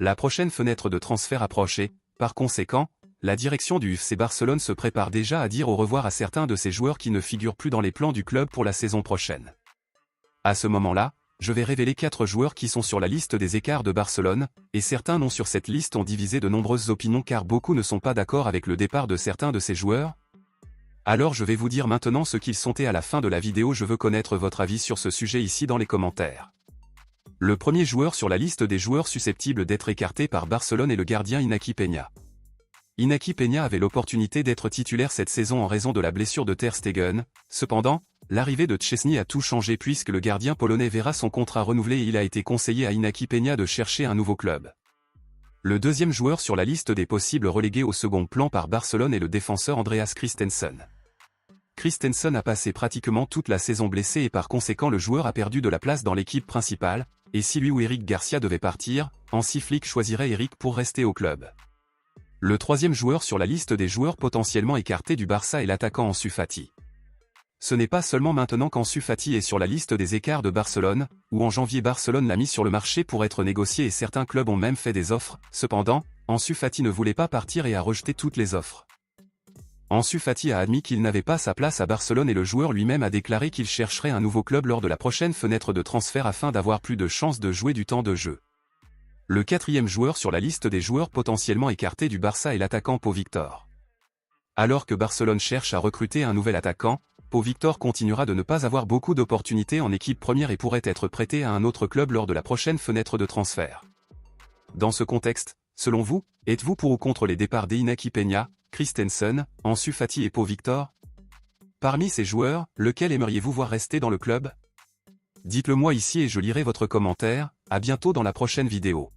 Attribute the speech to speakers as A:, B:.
A: La prochaine fenêtre de transfert approchait, par conséquent, la direction du FC Barcelone se prépare déjà à dire au revoir à certains de ses joueurs qui ne figurent plus dans les plans du club pour la saison prochaine. À ce moment-là, je vais révéler 4 joueurs qui sont sur la liste des écarts de Barcelone, et certains noms sur cette liste ont divisé de nombreuses opinions car beaucoup ne sont pas d'accord avec le départ de certains de ces joueurs. Alors je vais vous dire maintenant ce qu'ils sont et à la fin de la vidéo je veux connaître votre avis sur ce sujet ici dans les commentaires. Le premier joueur sur la liste des joueurs susceptibles d'être écartés par Barcelone est le gardien Iñaki Peña. Iñaki Peña avait l'opportunité d'être titulaire cette saison en raison de la blessure de Ter Stegen, cependant, l'arrivée de Szczęsny a tout changé puisque le gardien polonais verra son contrat renouvelé et il a été conseillé à Iñaki Peña de chercher un nouveau club. Le deuxième joueur sur la liste des possibles relégués au second plan par Barcelone est le défenseur Andreas Christensen. Christensen a passé pratiquement toute la saison blessé et par conséquent le joueur a perdu de la place dans l'équipe principale, et si lui ou Eric Garcia devait partir, Hansi Flick choisirait Eric pour rester au club. Le troisième joueur sur la liste des joueurs potentiellement écartés du Barça est l'attaquant Ansu Fati. Ce n'est pas seulement maintenant qu'Ansu Fati est sur la liste des écarts de Barcelone, où en janvier Barcelone l'a mis sur le marché pour être négocié et certains clubs ont même fait des offres, cependant, Ansu Fati ne voulait pas partir et a rejeté toutes les offres. Ansu Fati a admis qu'il n'avait pas sa place à Barcelone et le joueur lui-même a déclaré qu'il chercherait un nouveau club lors de la prochaine fenêtre de transfert afin d'avoir plus de chances de jouer du temps de jeu. Le quatrième joueur sur la liste des joueurs potentiellement écartés du Barça est l'attaquant Pau Victor. Alors que Barcelone cherche à recruter un nouvel attaquant, Pau Victor continuera de ne pas avoir beaucoup d'opportunités en équipe première et pourrait être prêté à un autre club lors de la prochaine fenêtre de transfert. Dans ce contexte, selon vous, êtes-vous pour ou contre les départs d'Iñaki Peña, Christensen, Ansu Fati et Pau Victor? Parmi ces joueurs, lequel aimeriez-vous voir rester dans le club? Dites-le moi ici et je lirai votre commentaire. À bientôt dans la prochaine vidéo.